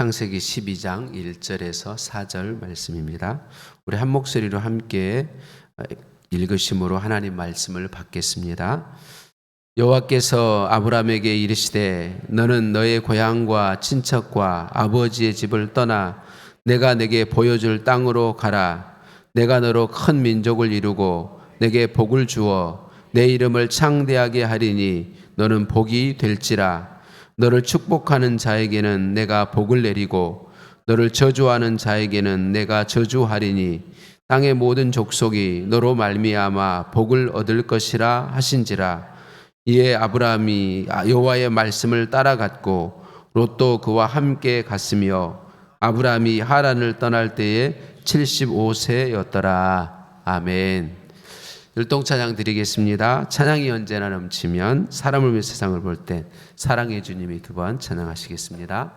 창세기 12장 1절에서 4절 말씀입니다. 우리 한 목소리로 함께 읽으심으로 하나님 말씀을 받겠습니다. 여호와께서 아브라함에게 이르시되 너는 너의 고향과 친척과 아버지의 집을 떠나 내가 내게 보여줄 땅으로 가라. 내가 너로 큰 민족을 이루고 내게 복을 주어 내 이름을 창대하게 하리니 너는 복이 될지라. 너를 축복하는 자에게는 내가 복을 내리고 너를 저주하는 자에게는 내가 저주하리니 땅의 모든 족속이 너로 말미암아 복을 얻을 것이라 하신지라. 이에 아브라함이 여호와의 말씀을 따라갔고 롯도 그와 함께 갔으며 아브라함이 하란을 떠날 때에 75세였더라. 아멘. 율동찬양 드리겠습니다. 찬양이 언제나 넘치면 사람을 위해 세상을 볼 때 사랑의 주님이 두 번 찬양하시겠습니다.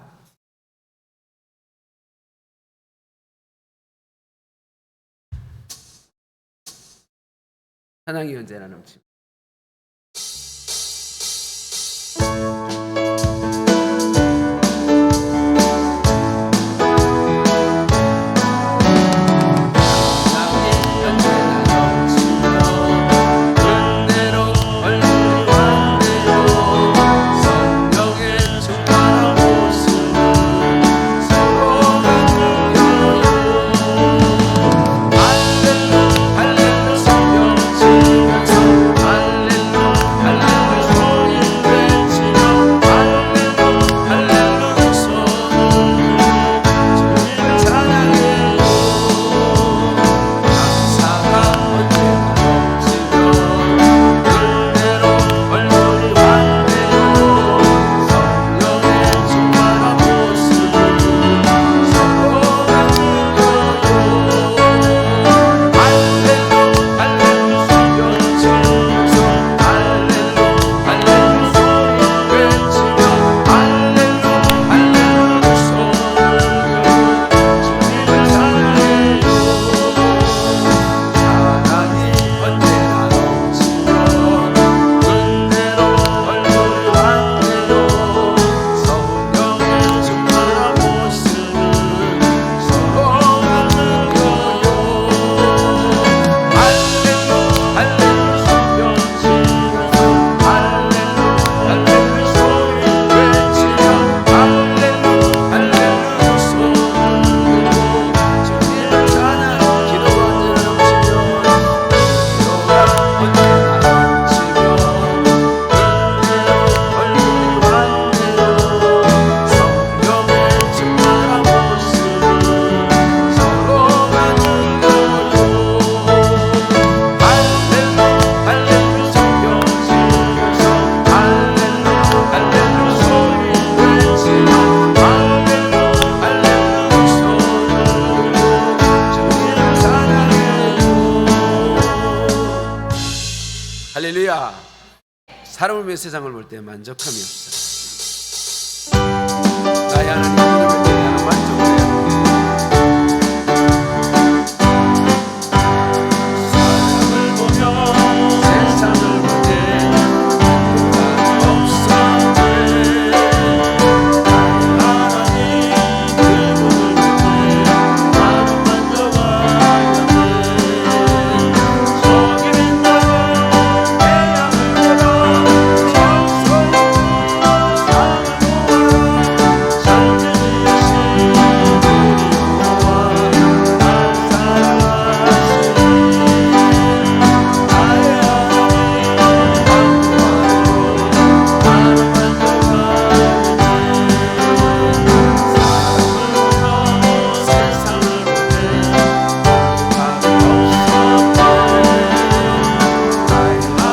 찬양이 언제나 넘치면 할렐루야. 사람을 위해 세상을 볼 때 만족함이 없어. 나의 하나님 볼 때 나는 만족해요. 사람을 보며 세상을 볼 때 없었네. 나의 하나님 그분을 볼 때 나는 만족하였네.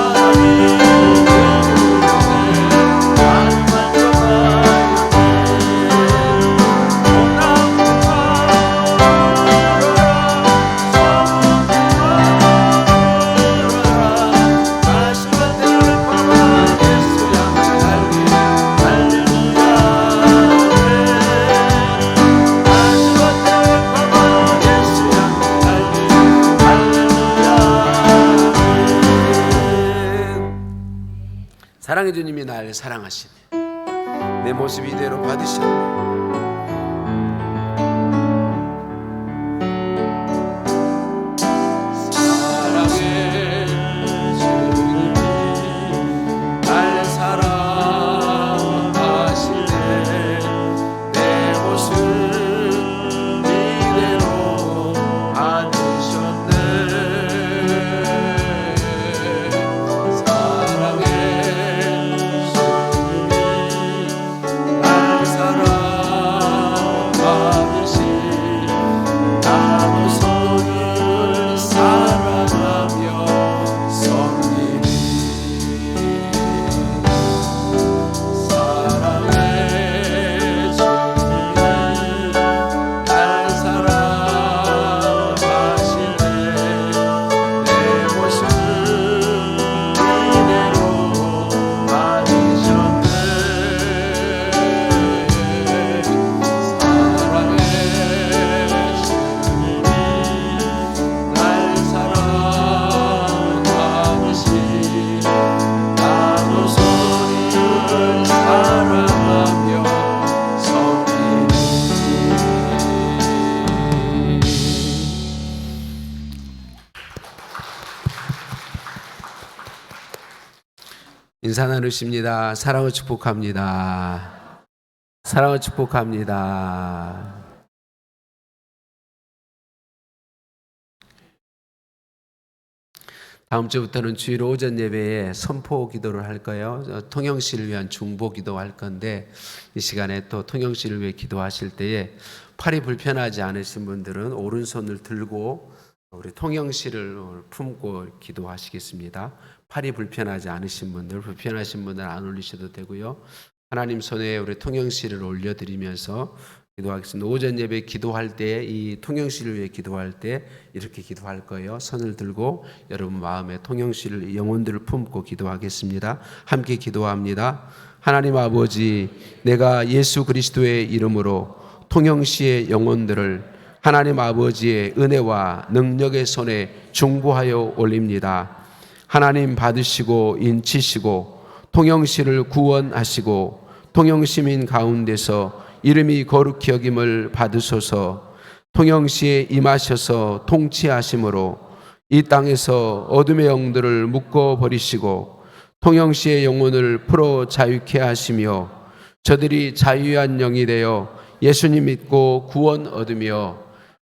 사랑의 주님이 나를 사랑하시네. 내 모습 이대로 받으셨네. 인사 나누십니다. 사랑을 축복합니다. 사랑을 축복합니다. 다음 주부터는 주일 오전 예배에 선포 기도를 할 거예요. 통영시를 위한 중보 기도할 건데 이 시간에 또 통영시를 위해 기도하실 때에 팔이 불편하지 않으신 분들은 오른손을 들고 우리 통영시를 품고 기도하시겠습니다. 팔이 불편하지 않으신 분들, 불편하신 분들 안 올리셔도 되고요. 하나님 손에 우리 통영시를 올려드리면서 기도하겠습니다. 오전 예배 기도할 때, 이 통영시를 위해 기도할 때 이렇게 기도할 거예요. 손을 들고 여러분 마음에 통영시를, 영혼들을 품고 기도하겠습니다. 함께 기도합니다. 하나님 아버지, 내가 예수 그리스도의 이름으로 통영시의 영혼들을 하나님 아버지의 은혜와 능력의 손에 중보하여 올립니다. 하나님 받으시고 인치시고 통영시를 구원하시고 통영시민 가운데서 이름이 거룩히 여김을 받으소서. 통영시에 임하셔서 통치하심으로 이 땅에서 어둠의 영들을 묶어버리시고 통영시의 영혼을 풀어 자유케 하시며 저들이 자유한 영이 되어 예수님 믿고 구원 얻으며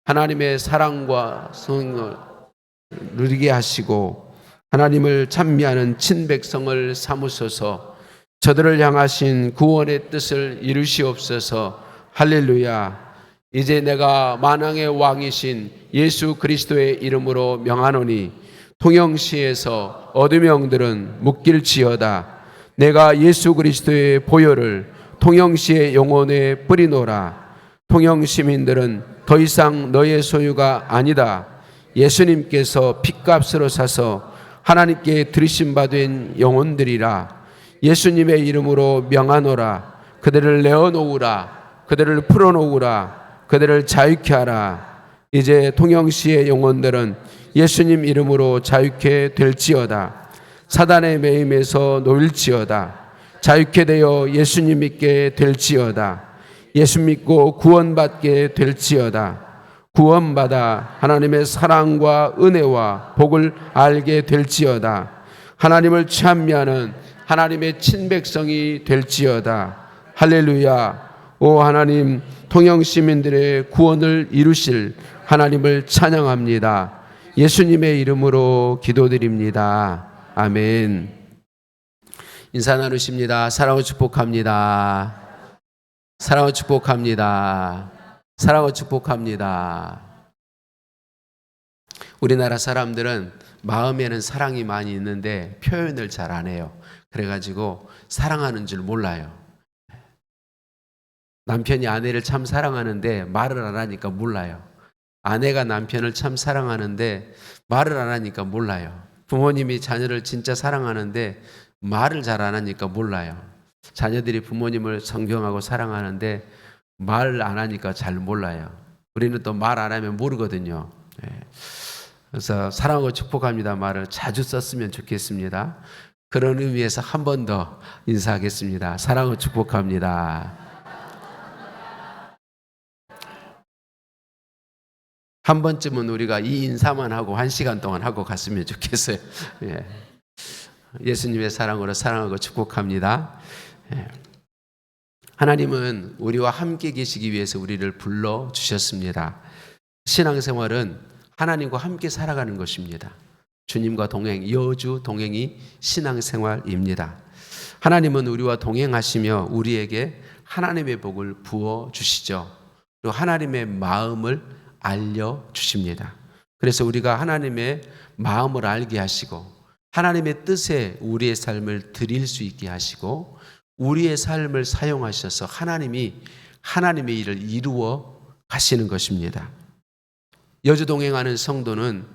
하나님의 사랑과 성을 누리게 하시고 하나님을 찬미하는 친백성을 삼으소서. 저들을 향하신 구원의 뜻을 이루시옵소서. 할렐루야. 이제 내가 만왕의 왕이신 예수 그리스도의 이름으로 명하노니 통영시에서 어둠의 영들은 묶일지어다. 내가 예수 그리스도의 보혈을 통영시의 영혼에 뿌리노라. 통영 시민들은 더 이상 너의 소유가 아니다. 예수님께서 핏값으로 사서 하나님께 들으신 바 된 영혼들이라. 예수님의 이름으로 명하노라. 그들을 내어놓으라. 그들을 풀어놓으라. 그들을 자유케 하라. 이제 통영시의 영혼들은 예수님 이름으로 자유케 될지어다. 사단의 매임에서 놓일지어다. 자유케 되어 예수님 믿게 될지어다. 예수 믿고 구원받게 될지어다. 구원받아 하나님의 사랑과 은혜와 복을 알게 될지어다. 하나님을 찬미하는 하나님의 친백성이 될지어다. 할렐루야. 오 하나님, 통영 시민들의 구원을 이루실 하나님을 찬양합니다. 예수님의 이름으로 기도드립니다. 아멘. 인사 나누십니다. 사랑을 축복합니다. 사랑을 축복합니다. 사랑을 축복합니다. 우리나라 사람들은 마음에는 사랑이 많이 있는데 표현을 잘 안 해요. 그래가지고 사랑하는 줄 몰라요. 남편이 아내를 참 사랑하는데 말을 안 하니까 몰라요. 아내가 남편을 참 사랑하는데 말을 안 하니까 몰라요. 부모님이 자녀를 진짜 사랑하는데 말을 잘 안 하니까 몰라요. 자녀들이 부모님을 존경하고 사랑하는데 말 안 하니까 잘 몰라요. 우리는 또 말 안 하면 모르거든요. 그래서 사랑하고 축복합니다 말을 자주 썼으면 좋겠습니다. 그런 의미에서 한 번 더 인사하겠습니다. 사랑하고 축복합니다. 한 번쯤은 우리가 이 인사만 하고 1시간 동안 하고 갔으면 좋겠어요. 예수님의 사랑으로 사랑하고 축복합니다. 하나님은 우리와 함께 계시기 위해서 우리를 불러주셨습니다. 신앙생활은 하나님과 함께 살아가는 것입니다. 주님과 동행, 여주 동행이 신앙생활입니다. 하나님은 우리와 동행하시며 우리에게 하나님의 복을 부어주시죠. 그리고 하나님의 마음을 알려주십니다. 그래서 우리가 하나님의 마음을 알게 하시고 하나님의 뜻에 우리의 삶을 드릴 수 있게 하시고 우리의 삶을 사용하셔서 하나님이 하나님의 일을 이루어 가시는 것입니다. 여주 동행하는 성도는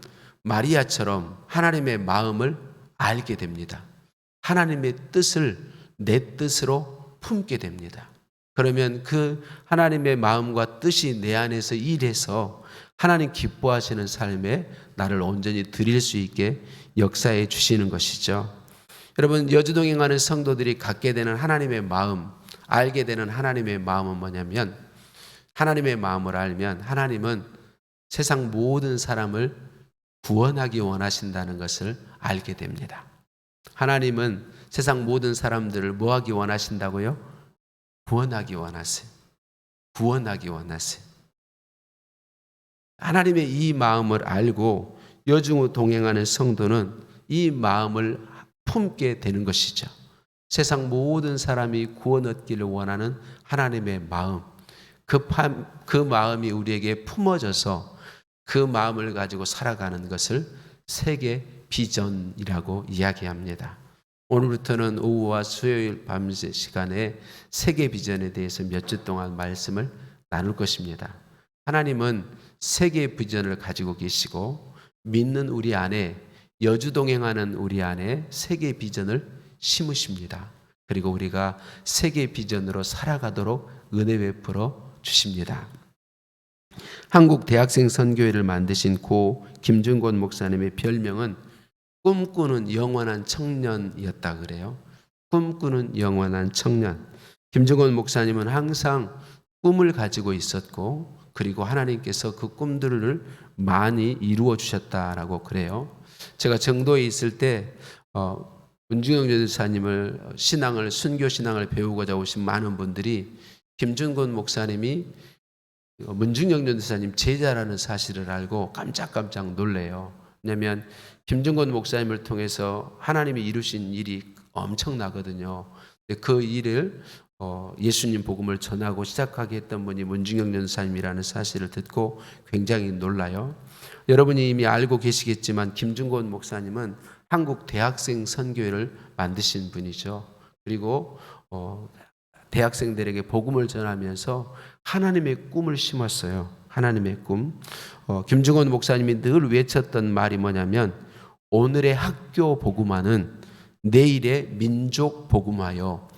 마리아처럼 하나님의 마음을 알게 됩니다. 하나님의 뜻을 내 뜻으로 품게 됩니다. 그러면 그 하나님의 마음과 뜻이 내 안에서 일해서 하나님 기뻐하시는 삶에 나를 온전히 드릴 수 있게 역사해 주시는 것이죠. 여러분, 여주동행하는 성도들이 갖게 되는 하나님의 마음, 알게 되는 하나님의 마음은 뭐냐면 하나님의 마음을 알면 하나님은 세상 모든 사람을 구원하기 원하신다는 것을 알게 됩니다. 하나님은 세상 모든 사람들을 뭐 하기 원하신다고요? 구원하기 원하세요. 구원하기 원하세요. 하나님의 이 마음을 알고 여중우 동행하는 성도는 이 마음을 품게 되는 것이죠. 세상 모든 사람이 구원 얻기를 원하는 하나님의 마음, 그 마음이 우리에게 품어져서 그 마음을 가지고 살아가는 것을 세계 비전이라고 이야기합니다. 오늘부터는 오후와 수요일 밤새 시간에 세계 비전에 대해서 몇 주 동안 말씀을 나눌 것입니다. 하나님은 세계 비전을 가지고 계시고 믿는 우리 안에, 여주동행하는 우리 안에 세계 비전을 심으십니다. 그리고 우리가 세계 비전으로 살아가도록 은혜 베풀어 주십니다. 한국 대학생 선교회를 만드신 고 김준권 목사님의 별명은 꿈꾸는 영원한 청년이었다 그래요. 꿈꾸는 영원한 청년. 김준권 목사님은 항상 꿈을 가지고 있었고, 그리고 하나님께서 그 꿈들을 많이 이루어 주셨다라고 그래요. 제가 정도에 있을 때 문중영 전도사님을 순교 신앙을 배우고자 오신 많은 분들이 김준권 목사님이 문중영 전도사님 제자라는 사실을 알고 깜짝깜짝 놀래요. 왜냐하면 김준권 목사님을 통해서 하나님이 이루신 일이 엄청나거든요. 그 일을 예수님 복음을 전하고 시작하게 했던 분이 문중영 전도사님이라는 사실을 듣고 굉장히 놀라요. 여러분이 이미 알고 계시겠지만 김준권 목사님은 한국 대학생 선교회를 만드신 분이죠. 그리고 대학생들에게 복음을 전하면서 하나님의 꿈을 심었어요. 하나님의 꿈. 김중원 목사님이 늘 외쳤던 말이 뭐냐면, 오늘의 학교 복음화는 내일의 민족 복음화요,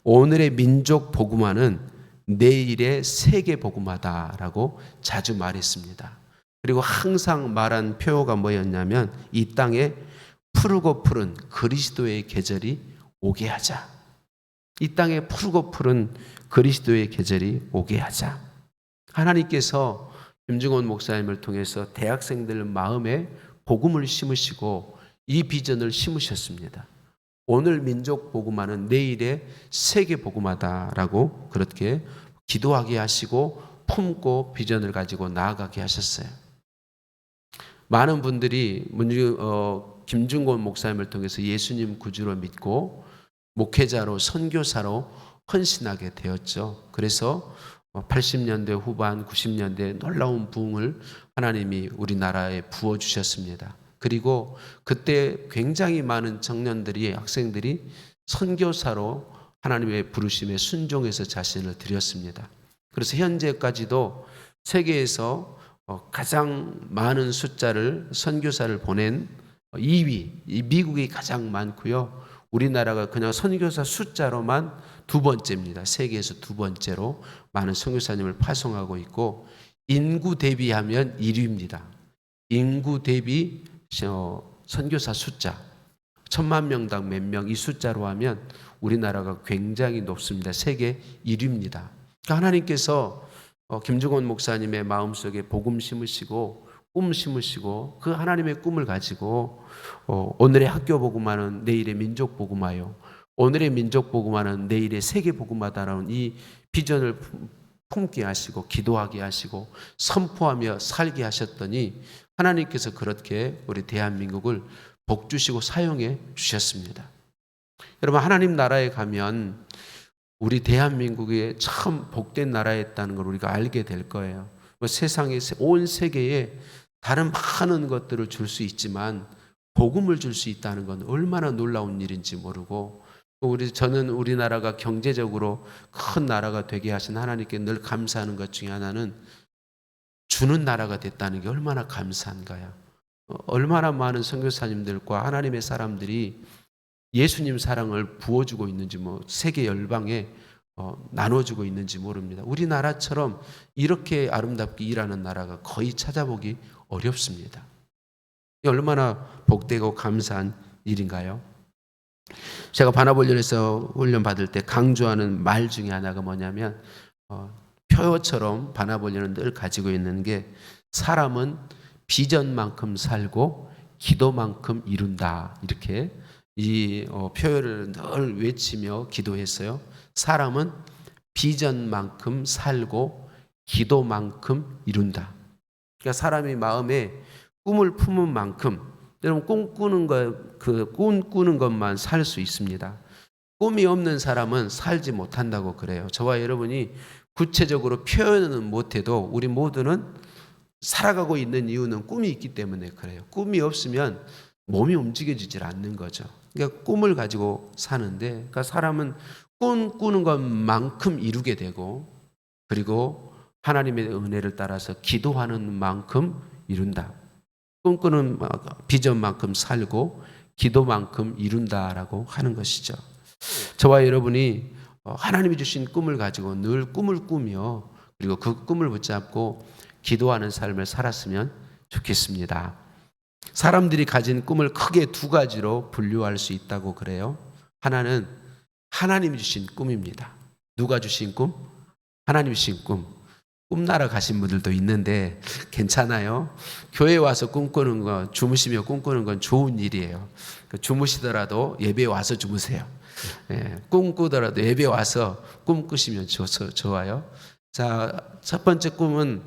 오늘의 민족 복음화는 내일의 세계 복음화다라고 자주 말했습니다. 그리고 항상 말한 표어가 뭐였냐면, 이 땅에 푸르고 푸른 그리스도의 계절이 오게 하자. 이 땅에 푸르고 푸른 그리스도의 계절이 오게 하자. 하나님께서 김중원 목사님을 통해서 대학생들 마음에 복음을 심으시고 이 비전을 심으셨습니다. 오늘 민족 복음화는 내일의 세계 복음화다라고 그렇게 기도하게 하시고 품고 비전을 가지고 나아가게 하셨어요. 많은 분들이 김중권 목사님을 통해서 예수님 구주로 믿고 목회자로, 선교사로 헌신하게 되었죠. 그래서 80년대 후반, 90년대 놀라운 부흥을 하나님이 우리나라에 부어주셨습니다. 그리고 그때 굉장히 많은 청년들이, 학생들이 선교사로 하나님의 부르심에 순종해서 자신을 드렸습니다. 그래서 현재까지도 세계에서 가장 많은 숫자를 선교사를 보낸 2위, 미국이 가장 많고요. 우리나라가 그냥 선교사 숫자로만 두 번째입니다. 세계에서 두 번째로 많은 선교사님을 파송하고 있고, 인구 대비하면 1위입니다. 인구 대비 선교사 숫자 1000만 명당 몇 명, 이 숫자로 하면 우리나라가 굉장히 높습니다. 세계 1위입니다. 하나님께서 김중원 목사님의 마음속에 복음 심으시고 꿈 심으시고 그 하나님의 꿈을 가지고 오늘의 학교 복음화는 내일의 민족 복음화요, 오늘의 민족 복음화는 내일의 세계 복음화다라는 이 비전을 품게 하시고 기도하게 하시고 선포하며 살게 하셨더니 하나님께서 그렇게 우리 대한민국을 복 주시고 사용해 주셨습니다. 여러분, 하나님 나라에 가면 우리 대한민국이 참 복된 나라였다는 걸 우리가 알게 될 거예요. 세상에, 온 세계에 다른 많은 것들을 줄 수 있지만 복음을 줄 수 있다는 건 얼마나 놀라운 일인지 모르고, 저는 우리나라가 경제적으로 큰 나라가 되게 하신 하나님께 늘 감사하는 것 중에 하나는 주는 나라가 됐다는 게 얼마나 감사한가요? 얼마나 많은 선교사님들과 하나님의 사람들이 예수님 사랑을 부어주고 있는지, 세계 열방에 나눠주고 있는지 모릅니다. 우리나라처럼 이렇게 아름답게 일하는 나라가 거의 찾아보기 어렵습니다. 얼마나 복되고 감사한 일인가요? 제가 바나볼련에서 훈련 받을 때 강조하는 말 중에 하나가 뭐냐면, 표어처럼 바나볼련은 늘 가지고 있는 게, 사람은 비전만큼 살고 기도만큼 이룬다, 이렇게 이 표현을 늘 외치며 기도했어요. 사람은 비전만큼 살고 기도만큼 이룬다. 그러니까 사람이 마음에 꿈을 품은 만큼, 여러분 꿈꾸는 것만 살 수 있습니다. 꿈이 없는 사람은 살지 못한다고 그래요. 저와 여러분이 구체적으로 표현은 못해도 우리 모두는 살아가고 있는 이유는 꿈이 있기 때문에 그래요. 꿈이 없으면 몸이 움직여지질 않는 거죠. 그러니까 꿈을 가지고 사는데, 그러니까 사람은 꿈꾸는 것만큼 이루게 되고, 그리고 하나님의 은혜를 따라서 기도하는 만큼 이룬다. 꿈꾸는 비전만큼 살고 기도만큼 이룬다라고 하는 것이죠. 저와 여러분이 하나님이 주신 꿈을 가지고 늘 꿈을 꾸며, 그리고 그 꿈을 붙잡고 기도하는 삶을 살았으면 좋겠습니다. 사람들이 가진 꿈을 크게 두 가지로 분류할 수 있다고 그래요. 하나는 하나님이 주신 꿈입니다. 누가 주신 꿈? 하나님이 주신 꿈. 꿈나라 가신 분들도 있는데 괜찮아요. 교회 와서 꿈꾸는 건, 주무시며 꿈꾸는 건 좋은 일이에요. 주무시더라도 예배 와서 주무세요. 꿈꾸더라도 예배 와서 꿈꾸시면 좋아요. 자, 첫 번째 꿈은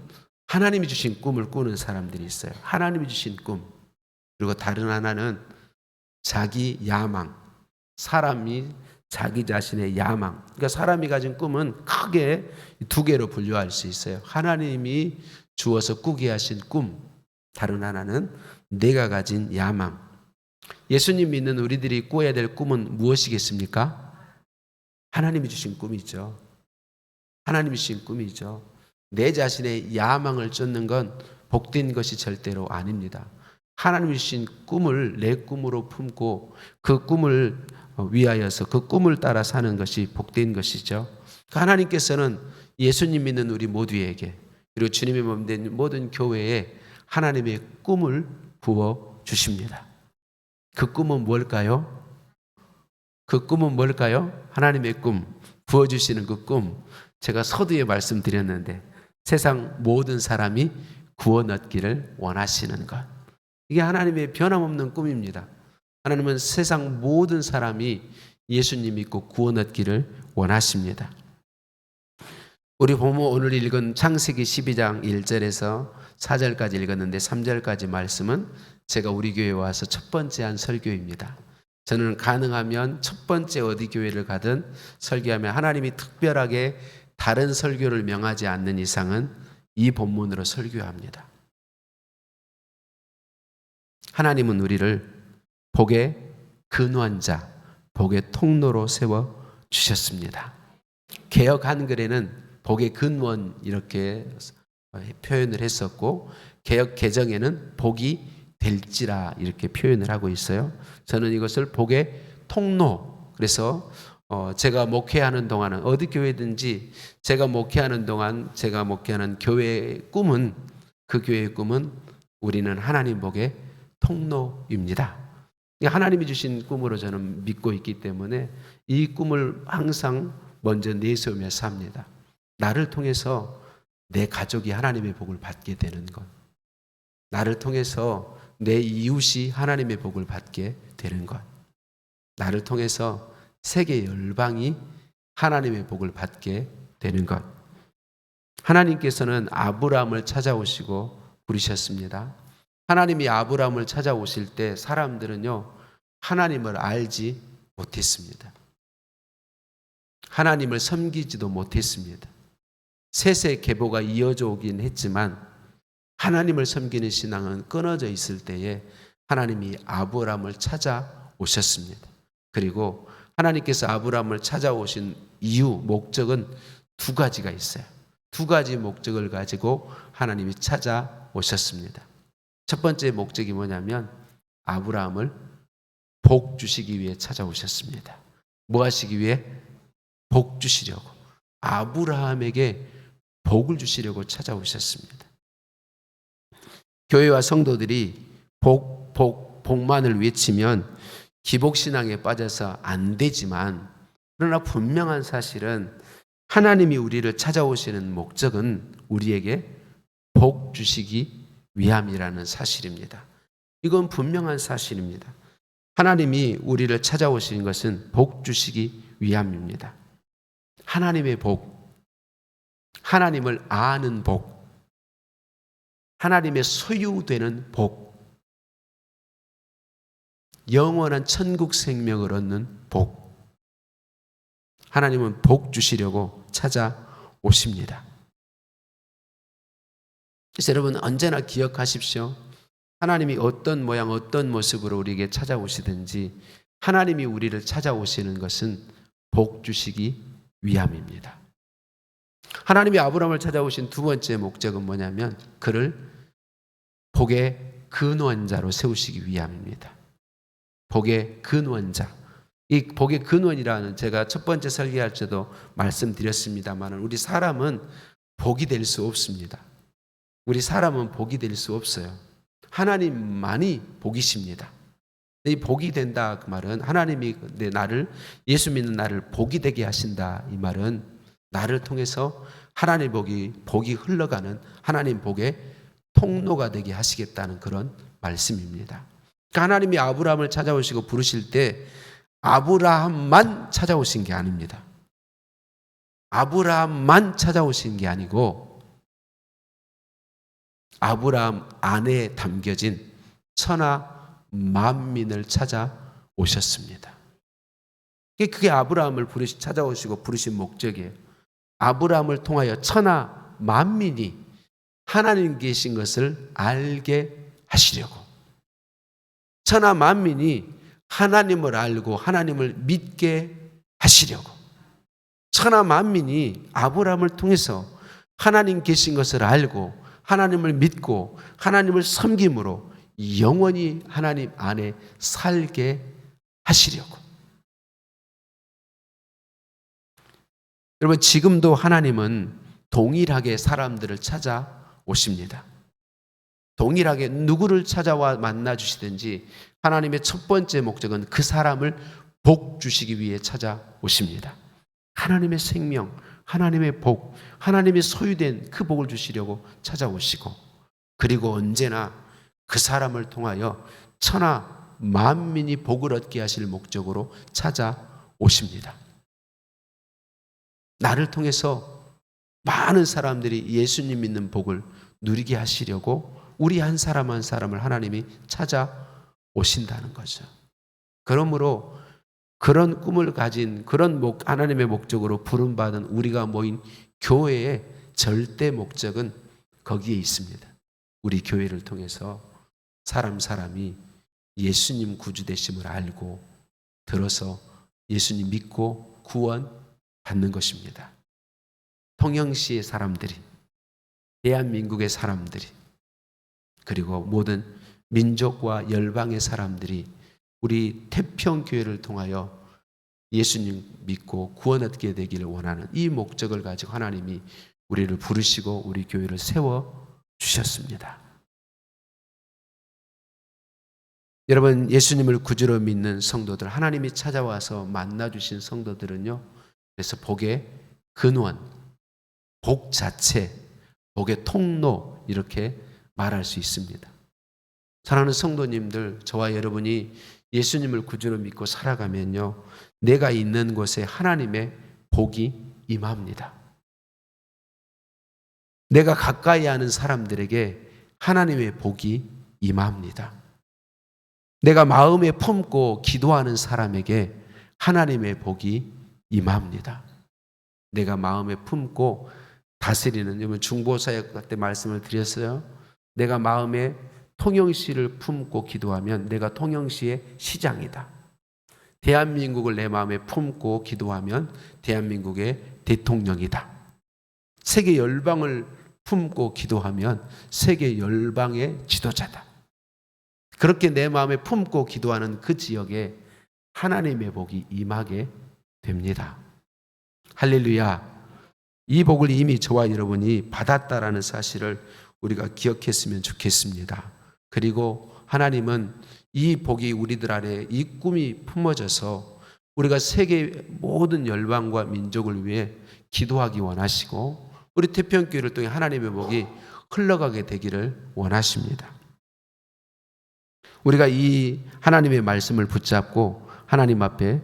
하나님이 주신 꿈을 꾸는 사람들이 있어요. 하나님이 주신 꿈. 그리고 다른 하나는 자기 야망. 사람이 자기 자신의 야망. 그러니까 사람이 가진 꿈은 크게 두 개로 분류할 수 있어요. 하나님이 주어서 꾸게 하신 꿈. 다른 하나는 내가 가진 야망. 예수님 믿는 우리들이 꾸어야 될 꿈은 무엇이겠습니까? 하나님이 주신 꿈이죠. 하나님이 주신 꿈이죠. 내 자신의 야망을 쫓는 건 복된 것이 절대로 아닙니다. 하나님이 주신 꿈을 내 꿈으로 품고 그 꿈을 위하여서 그 꿈을 따라 사는 것이 복된 것이죠. 하나님께서는 예수님 믿는 우리 모두에게, 그리고 주님의 몸 된 모든 교회에 하나님의 꿈을 부어 주십니다. 그 꿈은 뭘까요? 그 꿈은 뭘까요? 하나님의 꿈, 부어주시는 그 꿈. 제가 서두에 말씀드렸는데 세상 모든 사람이 구원 얻기를 원하시는 것. 이게 하나님의 변함없는 꿈입니다. 하나님은 세상 모든 사람이 예수님 믿고 구원 얻기를 원하십니다. 우리 본문 오늘 읽은 창세기 12장 1절에서 4절까지 읽었는데 3절까지 말씀은 제가 우리 교회에 와서 첫 번째 한 설교입니다. 저는 가능하면 첫 번째 어디 교회를 가든 설교하면 하나님이 특별하게 다른 설교를 명하지 않는 이상은 이 본문으로 설교합니다. 하나님은 우리를 복의 근원자, 복의 통로로 세워 주셨습니다. 개역 한글에는 복의 근원 이렇게 표현을 했었고, 개역 개정에는 복이 될지라 이렇게 표현을 하고 있어요. 저는 이것을 복의 통로, 그래서 제가 목회하는 동안은 어디 교회든지 제가 목회하는 동안 제가 목회하는 교회의 꿈은, 그 교회의 꿈은 우리는 하나님 복의 통로입니다. 하나님이 주신 꿈으로 저는 믿고 있기 때문에 이 꿈을 항상 먼저 내세우며 삽니다. 나를 통해서 내 가족이 하나님의 복을 받게 되는 것, 나를 통해서 내 이웃이 하나님의 복을 받게 되는 것, 나를 통해서 세계 열방이 하나님의 복을 받게 되는 것. 하나님께서는 아브라함을 찾아오시고 부르셨습니다. 하나님이 아브라함을 찾아오실 때 사람들은요, 하나님을 알지 못했습니다. 하나님을 섬기지도 못했습니다. 셋의 계보가 이어져 오긴 했지만 하나님을 섬기는 신앙은 끊어져 있을 때에 하나님이 아브라함을 찾아오셨습니다. 그리고 하나님께서 아브라함을 찾아오신 이유, 목적은 두 가지가 있어요. 두 가지 목적을 가지고 하나님이 찾아오셨습니다. 첫 번째 목적이 뭐냐면 아브라함을 복 주시기 위해 찾아오셨습니다. 뭐 하시기 위해? 복 주시려고. 아브라함에게 복을 주시려고 찾아오셨습니다. 교회와 성도들이 복만을 외치면 기복신앙에 빠져서 안 되지만, 그러나 분명한 사실은 하나님이 우리를 찾아오시는 목적은 우리에게 복 주시기 위함이라는 사실입니다. 이건 분명한 사실입니다. 하나님이 우리를 찾아오신 것은 복 주시기 위함입니다. 하나님의 복, 하나님을 아는 복, 하나님의 소유되는 복, 영원한 천국 생명을 얻는 복. 하나님은 복 주시려고 찾아오십니다. 그래서 여러분 언제나 기억하십시오. 하나님이 어떤 모양 어떤 모습으로 우리에게 찾아오시든지 하나님이 우리를 찾아오시는 것은 복 주시기 위함입니다. 하나님이 아브라함을 찾아오신 두 번째 목적은 뭐냐면 그를 복의 근원자로 세우시기 위함입니다. 복의 근원자. 이 복의 근원이라는 제가 첫 번째 설교할 때도 말씀드렸습니다만 우리 사람은 복이 될 수 없습니다. 우리 사람은 복이 될 수 없어요. 하나님만이 복이십니다. 이 복이 된다 그 말은 하나님이 나를 예수 믿는 나를 복이 되게 하신다 이 말은 나를 통해서 하나님 복이 흘러가는 하나님 복의 통로가 되게 하시겠다는 그런 말씀입니다. 그러니까 하나님이 아브라함을 찾아오시고 부르실 때 아브라함만 찾아오신 게 아닙니다. 아브라함만 찾아오신 게 아니고 아브라함 안에 담겨진 천하 만민을 찾아오셨습니다. 그게 아브라함을 찾아오시고 부르신 목적이에요. 아브라함을 통하여 천하 만민이 하나님 계신 것을 알게 하시려고. 천하 만민이 하나님을 알고 하나님을 믿게 하시려고. 천하 만민이 아브라함을 통해서 하나님 계신 것을 알고 하나님을 믿고 하나님을 섬김으로 영원히 하나님 안에 살게 하시려고. 여러분 지금도 하나님은 동일하게 사람들을 찾아오십니다. 동일하게 누구를 찾아와 만나 주시든지 하나님의 첫 번째 목적은 그 사람을 복 주시기 위해 찾아오십니다. 하나님의 생명, 하나님의 복, 하나님의 소유된 그 복을 주시려고 찾아오시고 그리고 언제나 그 사람을 통하여 천하 만민이 복을 얻게 하실 목적으로 찾아오십니다. 나를 통해서 많은 사람들이 예수님 믿는 복을 누리게 하시려고 우리 한 사람 한 사람을 하나님이 찾아오신다는 거죠. 그러므로 그런 꿈을 가진 그런 하나님의 목적으로 부름받은 우리가 모인 교회의 절대 목적은 거기에 있습니다. 우리 교회를 통해서 사람이 예수님 구주 되심을 알고 들어서 예수님 믿고 구원 받는 것입니다. 통영시의 사람들이, 대한민국의 사람들이, 그리고 모든 민족과 열방의 사람들이 우리 태평교회를 통하여 예수님 믿고 구원 얻게 되기를 원하는 이 목적을 가지고 하나님이 우리를 부르시고 우리 교회를 세워 주셨습니다. 여러분 예수님을 구주로 믿는 성도들, 하나님이 찾아와서 만나주신 성도들은요, 그래서 복의 근원, 복 자체, 복의 통로 이렇게 말할 수 있습니다. 사랑하는 성도님들, 저와 여러분이 예수님을 구주로 믿고 살아가면요, 내가 있는 곳에 하나님의 복이 임합니다. 내가 가까이 하는 사람들에게 하나님의 복이 임합니다. 내가 마음에 품고 기도하는 사람에게 하나님의 복이 임합니다. 내가 마음에 품고 다스리는, 중보사역 때 말씀을 드렸어요. 내가 마음에 통영시를 품고 기도하면 내가 통영시의 시장이다. 대한민국을 내 마음에 품고 기도하면 대한민국의 대통령이다. 세계 열방을 품고 기도하면 세계 열방의 지도자다. 그렇게 내 마음에 품고 기도하는 그 지역에 하나님의 복이 임하게 됩니다. 할렐루야. 이 복을 이미 저와 여러분이 받았다라는 사실을 우리가 기억했으면 좋겠습니다. 그리고 하나님은 이 복이 우리들 안에 이 꿈이 품어져서 우리가 세계 모든 열방과 민족을 위해 기도하기 원하시고 우리 태평교회를 통해 하나님의 복이 흘러가게 되기를 원하십니다. 우리가 이 하나님의 말씀을 붙잡고 하나님 앞에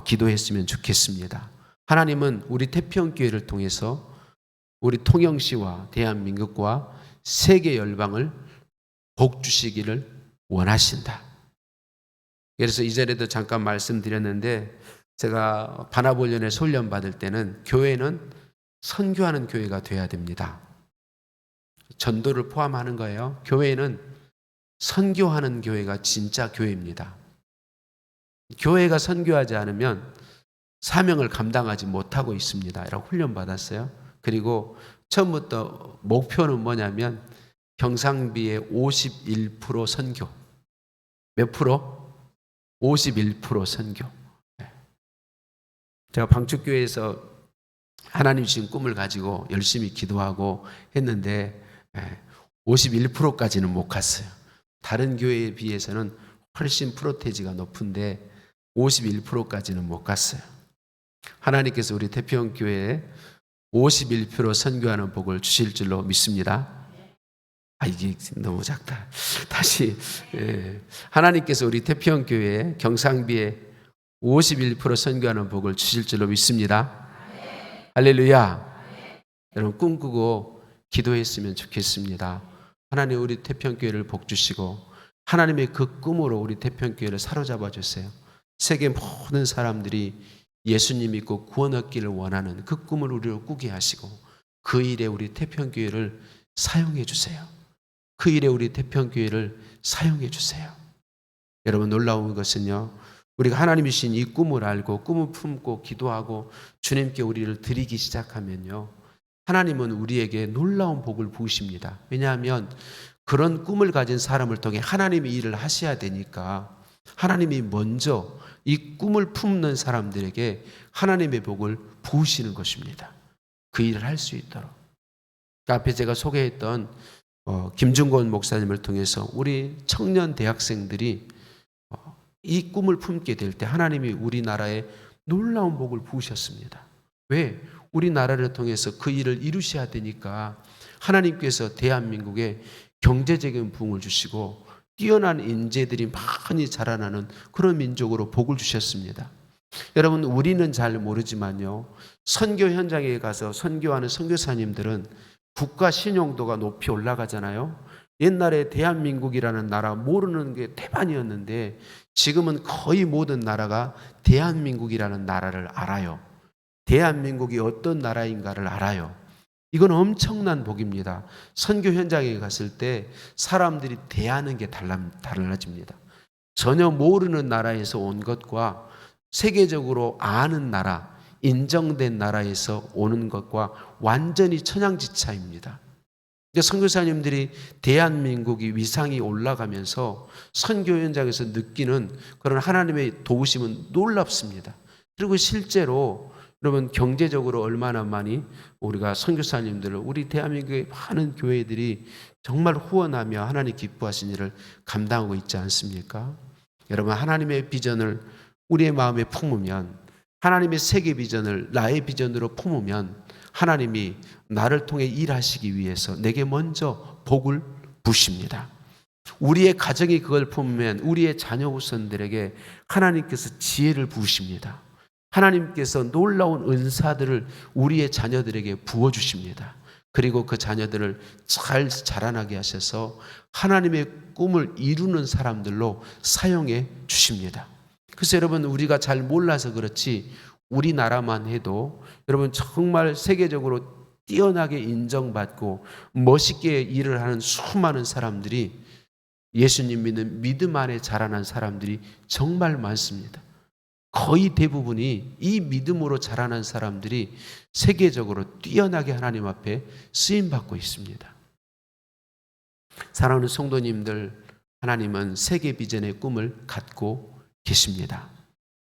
기도했으면 좋겠습니다. 하나님은 우리 태평교회를 통해서 우리 통영시와 대한민국과 세계 열방을 복 주시기를 원하신다. 그래서 이전에도 잠깐 말씀드렸는데, 제가 바나볼련에 훈련 받을 때는 교회는 선교하는 교회가 돼야 됩니다. 전도를 포함하는 거예요. 교회는 선교하는 교회가 진짜 교회입니다. 교회가 선교하지 않으면 사명을 감당하지 못하고 있습니다. 라고 훈련 받았어요. 그리고 처음부터 목표는 뭐냐면 경상비의 51% 선교. 몇 프로? 51% 선교. 제가 방축교회에서 하나님 주신 꿈을 가지고 열심히 기도하고 했는데 51%까지는 못 갔어요. 다른 교회에 비해서는 훨씬 프로테지가 높은데 51%까지는 못 갔어요. 하나님께서 우리 태평교회에 51% 선교하는 복을 주실 줄로 믿습니다. 이게 너무 작다. 다시. 하나님께서 우리 태평교회에 경상비에 51% 선교하는 복을 주실 줄로 믿습니다. 할렐루야. 여러분 꿈꾸고 기도했으면 좋겠습니다. 하나님 우리 태평교회를 복 주시고 하나님의 그 꿈으로 우리 태평교회를 사로잡아 주세요. 세계 모든 사람들이 예수님 믿고 구원 얻기를 원하는 그 꿈을 우리로 꾸게 하시고 그 일에 우리 태평교회를 사용해 주세요. 그 일에 우리 태평교회를 사용해 주세요. 여러분 놀라운 것은요, 우리가 하나님이 주신 이 꿈을 알고 꿈을 품고 기도하고 주님께 우리를 드리기 시작하면요, 하나님은 우리에게 놀라운 복을 부으십니다. 왜냐하면 그런 꿈을 가진 사람을 통해 하나님이 일을 하셔야 되니까 하나님이 먼저 이 꿈을 품는 사람들에게 하나님의 복을 부으시는 것입니다. 그 일을 할 수 있도록. 앞에 제가 소개했던 김중건 목사님을 통해서 우리 청년 대학생들이 이 꿈을 품게 될 때 하나님이 우리나라에 놀라운 복을 부으셨습니다. 왜? 우리나라를 통해서 그 일을 이루셔야 되니까 하나님께서 대한민국에 경제적인 부흥을 주시고 뛰어난 인재들이 많이 자라나는 그런 민족으로 복을 주셨습니다. 여러분 우리는 잘 모르지만요, 선교 현장에 가서 선교하는 선교사님들은 국가 신용도가 높이 올라가잖아요. 옛날에 대한민국이라는 나라 모르는 게 태반이었는데 지금은 거의 모든 나라가 대한민국이라는 나라를 알아요. 대한민국이 어떤 나라인가를 알아요. 이건 엄청난 복입니다. 선교 현장에 갔을 때 사람들이 대하는 게 달라집니다. 전혀 모르는 나라에서 온 것과 세계적으로 아는 나라, 인정된 나라에서 오는 것과 완전히 천양지차입니다. 선교사님들이 대한민국이 위상이 올라가면서 선교 현장에서 느끼는 그런 하나님의 도우심은 놀랍습니다. 그리고 실제로 여러분 경제적으로 얼마나 많이 우리가 선교사님들을 우리 대한민국의 많은 교회들이 정말 후원하며 하나님 기뻐하신 일을 감당하고 있지 않습니까? 여러분 하나님의 비전을 우리의 마음에 품으면, 하나님의 세계 비전을 나의 비전으로 품으면 하나님이 나를 통해 일하시기 위해서 내게 먼저 복을 부십니다. 우리의 가정이 그걸 품으면 우리의 자녀 후손들에게 하나님께서 지혜를 부으십니다. 하나님께서 놀라운 은사들을 우리의 자녀들에게 부어주십니다. 그리고 그 자녀들을 잘 자라나게 하셔서 하나님의 꿈을 이루는 사람들로 사용해 주십니다. 그래서 여러분 우리가 잘 몰라서 그렇지 우리나라만 해도 여러분 정말 세계적으로 뛰어나게 인정받고 멋있게 일을 하는 수많은 사람들이, 예수님 믿는 믿음 안에 자라난 사람들이 정말 많습니다. 거의 대부분이 이 믿음으로 자라난 사람들이 세계적으로 뛰어나게 하나님 앞에 쓰임받고 있습니다. 사랑하는 성도님들, 하나님은 세계 비전의 꿈을 갖고 계십니다.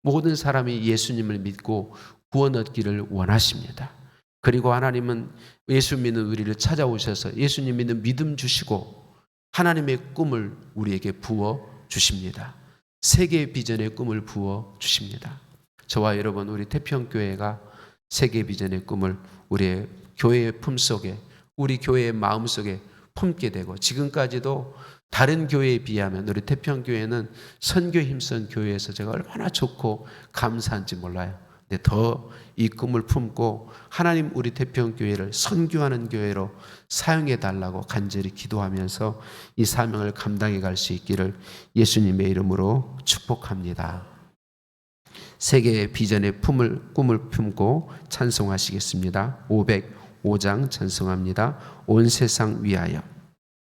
모든 사람이 예수님을 믿고 구원 얻기를 원하십니다. 그리고 하나님은 예수 믿는 우리를 찾아오셔서 예수님 믿는 믿음 주시고 하나님의 꿈을 우리에게 부어 주십니다. 세계 비전의 꿈을 부어 주십니다. 저와 여러분 우리 태평교회가 세계 비전의 꿈을 우리의 교회의 품속에, 우리 교회의 마음속에 품게 되고, 지금까지도 다른 교회에 비하면 우리 태평교회는 선교에 힘쓴 교회에서 제가 얼마나 좋고 감사한지 몰라요. 근데 더 이 꿈을 품고 하나님 우리 태평교회를 선교하는 교회로 사용해 달라고 간절히 기도하면서 이 사명을 감당해 갈 수 있기를 예수님의 이름으로 축복합니다. 세계의 비전의 꿈을 품고 찬송하시겠습니다. 505장 찬송합니다. 온 세상 위하여.